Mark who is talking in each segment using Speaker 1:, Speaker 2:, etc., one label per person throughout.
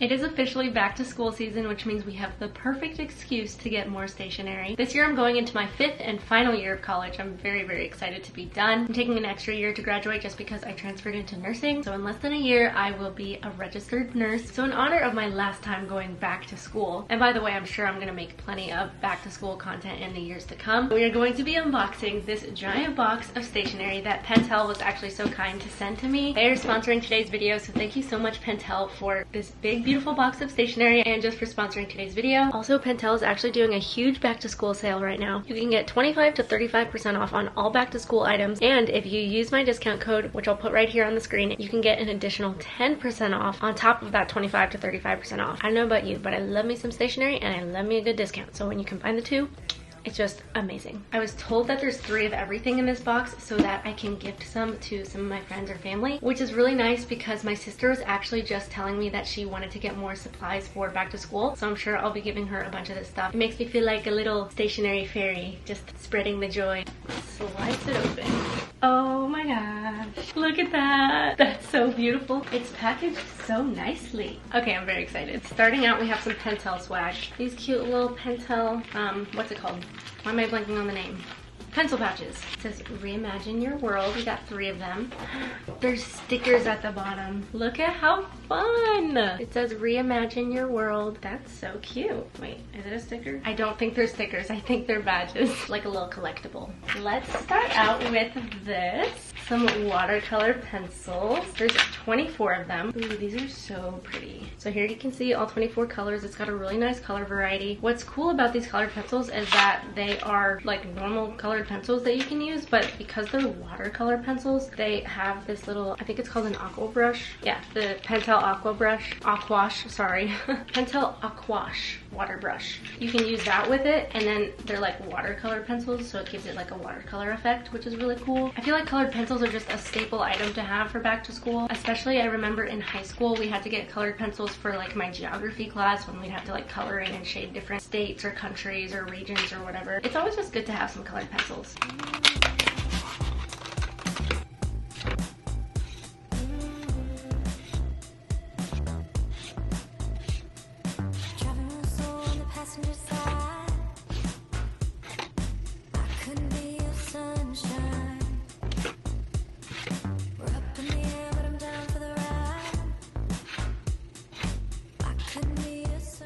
Speaker 1: It is officially back to school season, which means we have the perfect excuse to get more stationery. This year I'm going into my 5th and final year of college. I'm very, very excited to be done. I'm taking an extra year to graduate just because I transferred into nursing. So in less than a year, I will be a registered nurse. So in honor of my last time going back to school, and by the way, I'm sure I'm gonna make plenty of back to school content in the years to come, we are going to be unboxing this giant box of stationery that Pentel was actually so kind to send to me. They are sponsoring today's video, so thank you so much, Pentel, for this big, beautiful box of stationery and just for sponsoring today's video. Also, Pentel is actually doing a huge back to school sale right now. You can get 25 to 35% off on all back to school items, and if you use my discount code, which I'll put right here on the screen, you can get an additional 10% off on top of that 25 to 35% off. I don't know about you, but I love me some stationery and I love me a good discount. So when you combine the two, it's just amazing. I was told that there's 3 of everything in this box so that I can gift some to some of my friends or family, which is really nice because my sister was actually just telling me that she wanted to get more supplies for back to school. So I'm sure I'll be giving her a bunch of this stuff. It makes me feel like a little stationery fairy, just spreading the joy. Slice it open. Oh my gosh, look at that. That's so beautiful. It's packaged so nicely. Okay, I'm very excited. Starting out, we have some Pentel swag. These cute little Pentel, what's it called? Why am I blanking on the name? Pencil pouches. It says reimagine your world. We got 3 of them. There's stickers at the bottom. Look at how fun. It says reimagine your world. That's so cute. Wait, is it a sticker? I don't think they're stickers. I think they're badges. Like a little collectible. Let's start out with this. Some watercolor pencils. There's 24 of them. Ooh, these are so pretty. So here you can see all 24 colors. It's got a really nice color variety. What's cool about these colored pencils is that they are like normal colored pencils that you can use, but because they're watercolor pencils, they have this little, I think it's called an aqua brush. Yeah, the Pentel aqua brush, aquash, sorry. Pentel aquash water brush. You can use that with it, and then they're like watercolor pencils, so it gives it like a watercolor effect, which is really cool. I feel like colored pencils are just a staple item to have for back to school. Especially I remember in high school, we had to get colored pencils for like my geography class when we'd have to like color in and shade different states or countries or regions or whatever. It's always just good to have some colored pencils.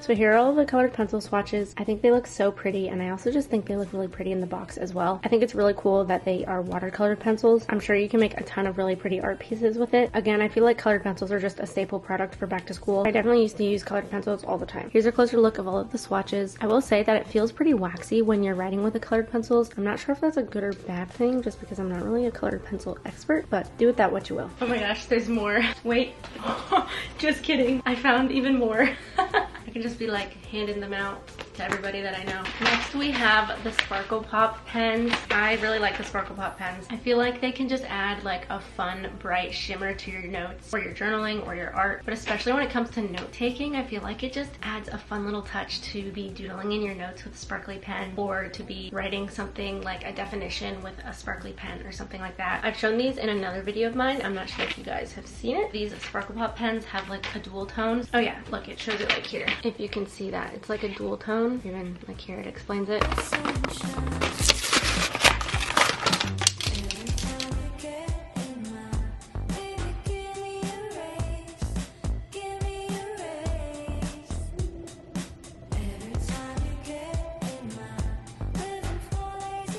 Speaker 1: So here are all the colored pencil swatches. I think they look so pretty, and I also just think they look really pretty in the box as well. I think it's really cool that they are watercolored pencils. I'm sure you can make a ton of really pretty art pieces with it. Again, I feel like colored pencils are just a staple product for back to school. I definitely used to use colored pencils all the time. Here's a closer look of all of the swatches. I will say that it feels pretty waxy when you're writing with the colored pencils. I'm not sure if that's a good or bad thing, just because I'm not really a colored pencil expert, but do with that what you will. Oh my gosh, there's more. Wait, just kidding. I found even more. I can just be like handing them out to everybody that I know. Next we have the Sparkle Pop pens. I really like the Sparkle Pop pens. I feel like they can just add like a fun, bright shimmer to your notes or your journaling or your art. But especially when it comes to note taking, I feel like it just adds a fun little touch to be doodling in your notes with a sparkly pen, or to be writing something like a definition with a sparkly pen or something like that. I've shown these in another video of mine. I'm not sure if you guys have seen it. These Sparkle Pop pens have like a dual tone. Oh yeah, look, it shows it like here. If you can see that, it's like a dual tone. Even like here it explains it.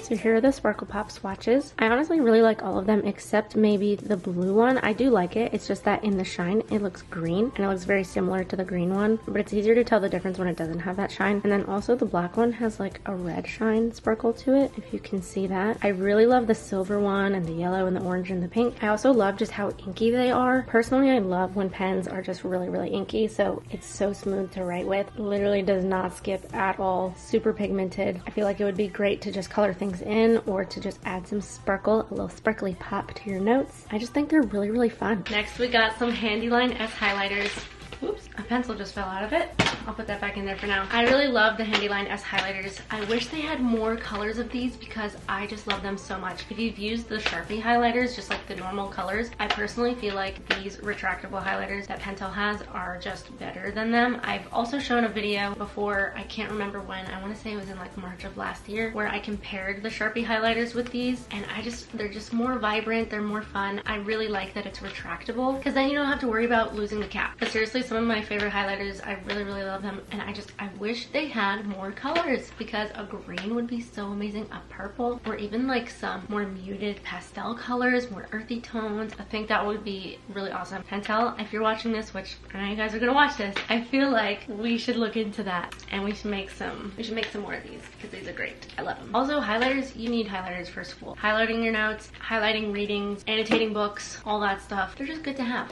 Speaker 1: So here are the Sparkle Pop swatches. I honestly really like all of them except maybe the blue one. I do like it. It's just that in the shine it looks green, and it looks very similar to the green one, but it's easier to tell the difference when it doesn't have that shine. And then also the black one has like a red shine sparkle to it, if you can see that. I really love the silver one and the yellow and the orange and the pink. I also love just how inky they are. Personally, I love when pens are just really, really inky, so it's so smooth to write with. Literally does not skip at all. Super pigmented. I feel like it would be great to just color things in, or to just add some sparkle, a little sparkly pop to your notes. I just think they're really, really fun. Next we got some Handyline S highlighters. Oops. a pencil just fell out of it. I'll put that back in there for now. I really love the Handyline S highlighters. I wish they had more colors of these because I just love them so much. If you've used the Sharpie highlighters, just like the normal colors, I personally feel like these retractable highlighters that Pentel has are just better than them. I've also shown a video before, I can't remember when, I want to say it was in like March of last year, where I compared the Sharpie highlighters with these, and they're just more vibrant, they're more fun. I really like that it's retractable because then you don't have to worry about losing the cap. But seriously, some of my favorite highlighters, I really love them, and I wish they had more colors because a green would be so amazing, a purple, or even like some more muted pastel colors, more earthy tones. I think that would be really awesome. Pentel, if you're watching this, which I know you guys are gonna watch this, I feel like we should look into that and we should make some more of these because these are great. I love them. Also, highlighters, you need highlighters for school. Highlighting your notes, highlighting readings, annotating books, all that stuff. They're just good to have.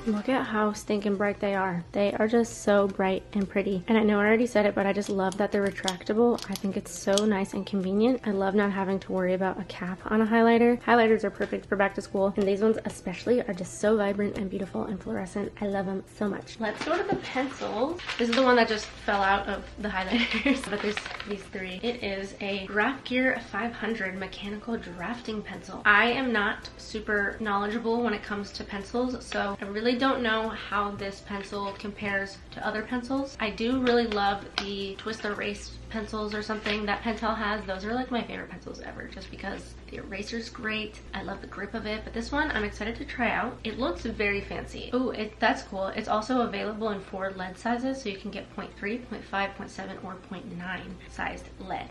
Speaker 1: Look at how stinking bright they are. They are just so bright and pretty. And I know I already said it, but I just love that they're retractable. I think it's so nice and convenient. I love not having to worry about a cap on a highlighter. Highlighters are perfect for back to school, and these ones especially are just so vibrant and beautiful and fluorescent. I love them so much. Let's go to the pencils. This is the one that just fell out of the highlighters, but there's these three. It is a Graph Gear 500 mechanical drafting pencil. I am not super knowledgeable when it comes to pencils, so I really don't know how this pencil compares to other pencils. I do really love the twist erase pencils or something that Pentel has. Those are like my favorite pencils ever, just because the eraser's great. I love the grip of it, but this one I'm excited to try out. It looks very fancy. Oh, that's cool. It's also available in 4 lead sizes, so you can get 0.3, 0.5, 0.7, or 0.9 sized lead.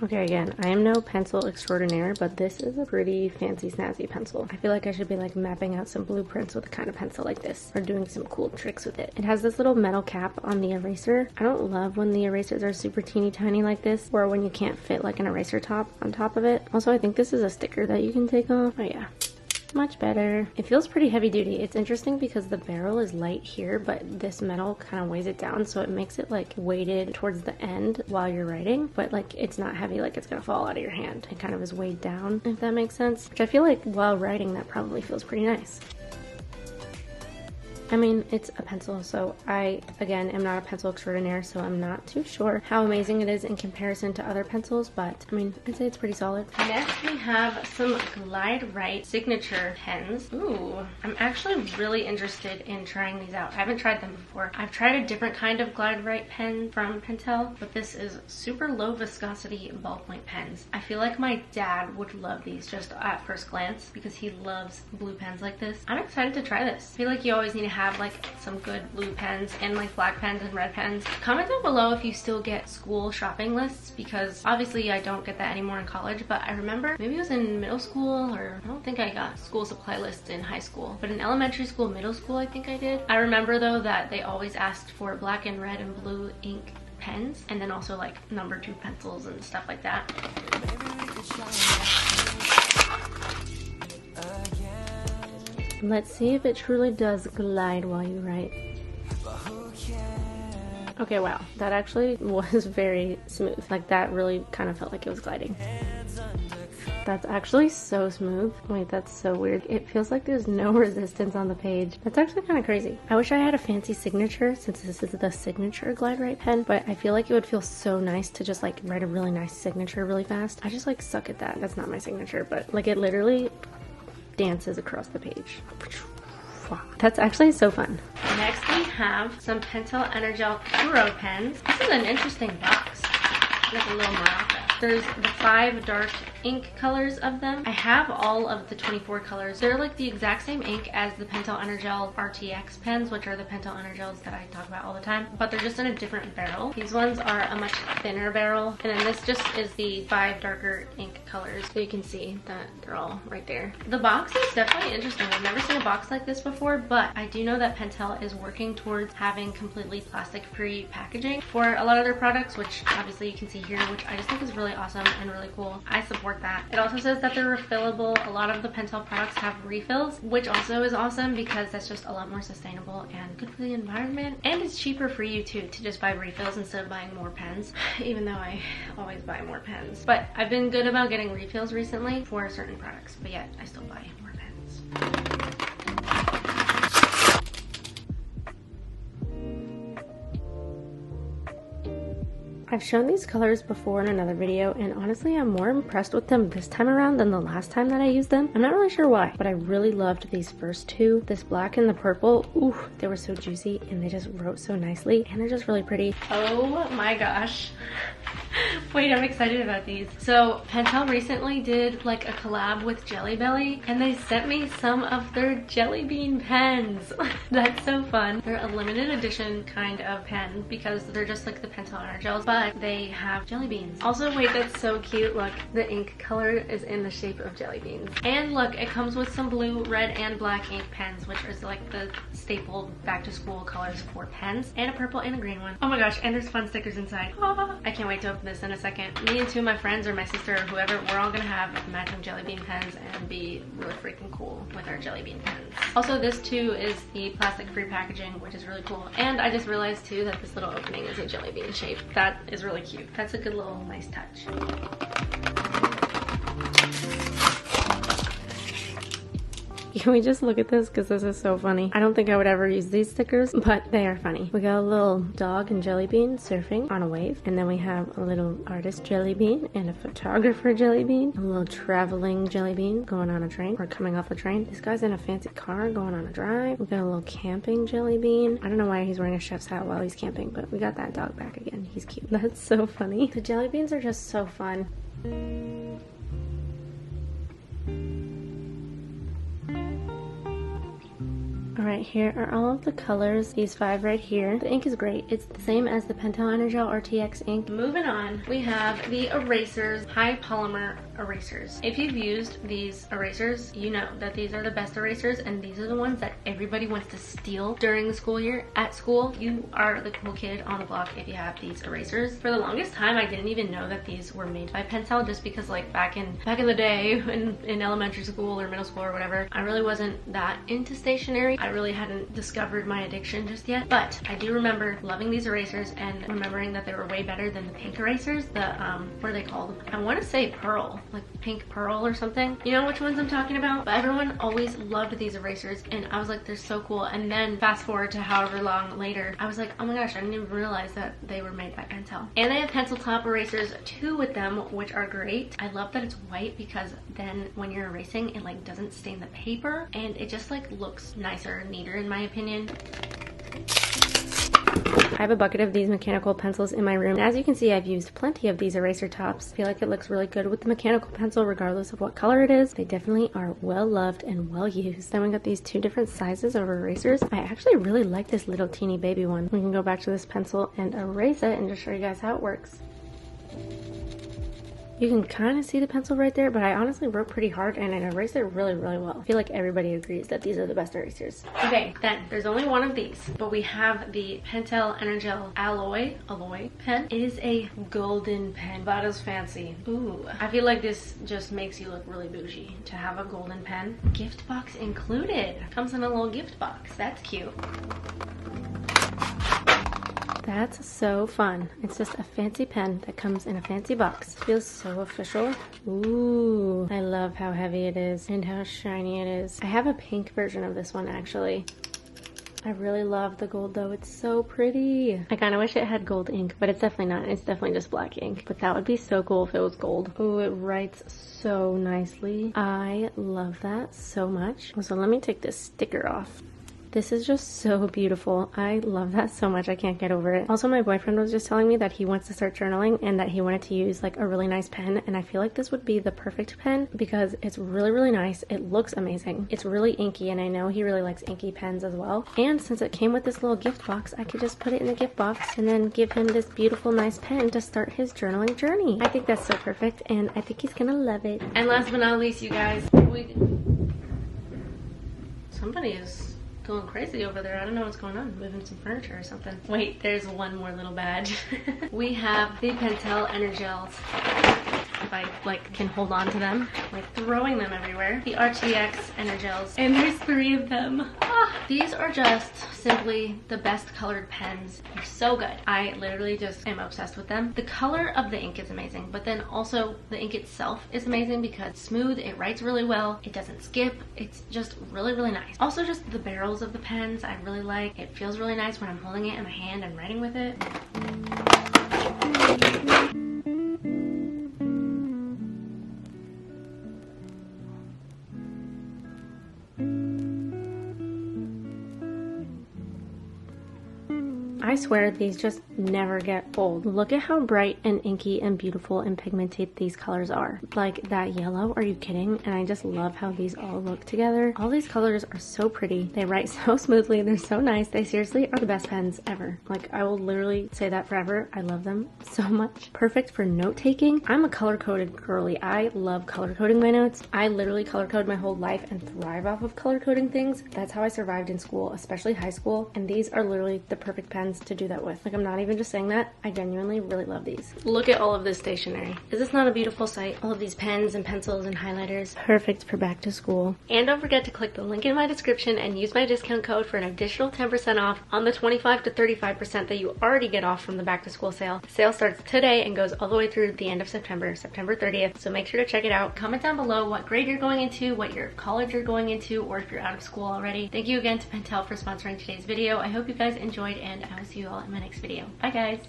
Speaker 1: Okay, again, I am no pencil extraordinaire, but this is a pretty fancy snazzy pencil. I feel like I should be like mapping out some blueprints with a kind of pencil like this, or doing some cool tricks with it. It has this little metal cap on the eraser. I don't love when the erasers are super teeny tiny like this, or when you can't fit like an eraser top on top of it. Also, I think this is a sticker that you can take off. Oh yeah. Much better. It feels pretty heavy duty. It's interesting because the barrel is light here, but this metal kind of weighs it down, so it makes it like weighted towards the end while you're writing, but like it's not heavy like it's gonna fall out of your hand. It kind of is weighed down, if that makes sense, which I feel like while writing that probably feels pretty nice. I mean, it's a pencil, so I, again, am not a pencil extraordinaire, so I'm not too sure how amazing it is in comparison to other pencils, but I mean, I'd say it's pretty solid. Next, we have some Glide Write signature pens. Ooh, I'm actually really interested in trying these out. I haven't tried them before. I've tried a different kind of Glide Write pen from Pentel, but this is super low viscosity ballpoint pens. I feel like my dad would love these just at first glance because he loves blue pens like this. I'm excited to try this. I feel like you always need to have like some good blue pens and like black pens and red pens. Comment down below if you still get school shopping lists, because obviously I don't get that anymore in college, but I remember maybe it was in middle school, or I don't think I got school supply lists in high school, but in elementary school, middle school, I think I did. I remember though that they always asked for black and red and blue ink pens, and then also like number 2 pencils and stuff like that. Let's see if it truly does glide while you write. Okay, wow, that actually was very smooth. Like that really kind of felt like it was gliding. That's actually so smooth. Wait, that's so weird. It feels like there's no resistance on the page. That's actually kind of crazy. I wish I had a fancy signature, since this is the signature Glide Write pen, but I feel like it would feel so nice to just like write a really nice signature really fast. I just like suck at that. That's not my signature, but like it literally dances across the page. That's actually so fun. Next we have some Pentel EnerGel Euro pens. This is an interesting box. Like a little maraca. There's the 5 dark ink colors of them. I have all of the 24 colors. They're like the exact same ink as the Pentel EnerGel RTX pens, which are the Pentel EnerGels that I talk about all the time, but they're just in a different barrel. These ones are a much thinner barrel, and then this just is the 5 darker ink colors. So you can see that they're all right there. The box is definitely interesting. I've never seen a box like this before, but I do know that Pentel is working towards having completely plastic-free packaging for a lot of their products, which obviously you can see here, which I just think is really really awesome and really cool. I support that. It also says that they're refillable. A lot of the Pentel products have refills, which also is awesome because that's just a lot more sustainable and good for the environment. And it's cheaper for you too to just buy refills instead of buying more pens, even though I always buy more pens. But I've been good about getting refills recently for certain products, but yet I still buy more pens. I've shown these colors before in another video, and honestly I'm more impressed with them this time around than the last time that I used them. I'm not really sure why, but I really loved these first two. This black and the purple, ooh, they were so juicy and they just wrote so nicely and they're just really pretty. Oh my gosh. Wait, I'm excited about these. So Pentel recently did like a collab with Jelly Belly and they sent me some of their jelly bean pens. That's so fun. They're a limited edition kind of pen because they're just like the Pentel EnerGels, but they have jelly beans. Also, wait, that's so cute. Look, the ink color is in the shape of jelly beans. And look, it comes with some blue, red, and black ink pens, which is like the staple back to school colors for pens, and a purple and a green one. Oh my gosh, and there's fun stickers inside. Ah, I can't wait to open this in a second. Me and two of my friends or my sister or whoever, we're all gonna have matching jelly bean pens and be really freaking cool with our jelly bean pens. Also, this too is the plastic free packaging, which is really cool. And I just realized too that this little opening is a jelly bean shape. That is really cute. That's a good little nice touch. Can we just look at this because this is so funny. I don't think I would ever use these stickers, but they are funny. We got a little dog and jelly bean surfing on a wave, and then we have a little artist jelly bean and a photographer jelly bean, a little traveling jelly bean going on a train or coming off a train. This guy's in a fancy car going on a drive. We got a little camping jelly bean. I don't know why he's wearing a chef's hat while he's camping, but we got that dog back again. He's cute. That's so funny. The jelly beans are just so fun. Alright, here are all of the colors, these 5 right here. The ink is great. It's the same as the Pentel EnerGel RTX ink. Moving on, we have the erasers, high polymer erasers. If you've used these erasers, you know that these are the best erasers, and these are the ones that everybody wants to steal during the school year. At school, you are the cool kid on the block if you have these erasers. For the longest time, I didn't even know that these were made by Pentel, just because like back in the day in elementary school or middle school or whatever, I really wasn't that into stationery. I really hadn't discovered my addiction just yet, but I do remember loving these erasers and remembering that they were way better than the pink erasers. The what are they called? I want to say pearl, like pink pearl or something. You know which ones I'm talking about? But everyone always loved these erasers and I was like, they're so cool. And then fast forward to however long later, I was like, oh my gosh, I didn't even realize that they were made by Pentel. And they have pencil top erasers too with them, which are great. I love that it's white because then when you're erasing, it like doesn't stain the paper and it just like looks nicer and neater in my opinion. I have a bucket of these mechanical pencils in my room. And as you can see, I've used plenty of these eraser tops. I feel like it looks really good with the mechanical pencil regardless of what color it is. They definitely are well loved and well used. Then we got these 2 different sizes of erasers. I actually really like this little teeny baby one. We can go back to this pencil and erase it and just show you guys how it works. You can kind of see the pencil right there, but I honestly wrote pretty hard and it erased it really, really well. I feel like everybody agrees that these are the best erasers. Okay, then there's only one of these, but we have the Pentel EnerGel Alloy pen. It is a golden pen. That is fancy. Ooh, I feel like this just makes you look really bougie to have a golden pen. Gift box included. Comes in a little gift box. That's cute. That's so fun. It's just a fancy pen that comes in a fancy box. It feels so official. Ooh, I love how heavy it is and how shiny it is. I have a pink version of this one actually. I really love the gold though. It's so pretty. I kind of wish it had gold ink, but it's definitely not. It's definitely just black ink. But that would be so cool if it was gold. Ooh, it writes so nicely. I love that so much. So let me take this sticker off. This is just so beautiful. I love that so much. I can't get over it. Also, my boyfriend was just telling me that he wants to start journaling and that he wanted to use like a really nice pen, and I feel like this would be the perfect pen because it's really, really nice. It looks amazing. It's really inky, and I know he really likes inky pens as well. And since it came with this little gift box, I could just put it in the gift box and then give him this beautiful, nice pen to start his journaling journey. I think that's so perfect, and I think he's gonna love it. And last but not least, you guys, somebody is going crazy over there. I don't know what's going on. Moving some furniture or something. Wait, there's one more little badge. We have the Pentel EnerGels if I like can hold on to them. Like throwing them everywhere. The RTX EnerGels, and there's 3 of them. These are just simply the best colored pens. They're so good. I literally just am obsessed with them. The color of the ink is amazing, but then also the ink itself is amazing because it's smooth, it writes really well, it doesn't skip, it's just really, really nice. Also just the barrels of the pens I really like. It feels really nice when I'm holding it in my hand and writing with it. I swear these just never get old. Look at how bright and inky and beautiful and pigmented these colors are. Like that yellow, are you kidding? And I just love how these all look together. All these colors are so pretty. They write so smoothly. They're so nice. They seriously are the best pens ever. Like I will literally say that forever. I love them so much. Perfect for note taking. I'm a color coded girly. I love color coding my notes. I literally color code my whole life and thrive off of color coding things. That's how I survived in school, especially high school. And these are literally the perfect pens to do that with. Like I'm not even just saying that. I genuinely really love these. Look at all of this stationery. Is this not a beautiful sight? All of these pens and pencils and highlighters. Perfect for back to school. And don't forget to click the link in my description and use my discount code for an additional 10% off on the 25 to 35% that you already get off from the back to school sale. The sale starts today and goes all the way through the end of September, September 30th. So make sure to check it out. Comment down below what grade you're going into, what your college you're going into, or if you're out of school already. Thank you again to Pentel for sponsoring today's video. I hope you guys enjoyed, and I will see you all in my next video. Bye guys!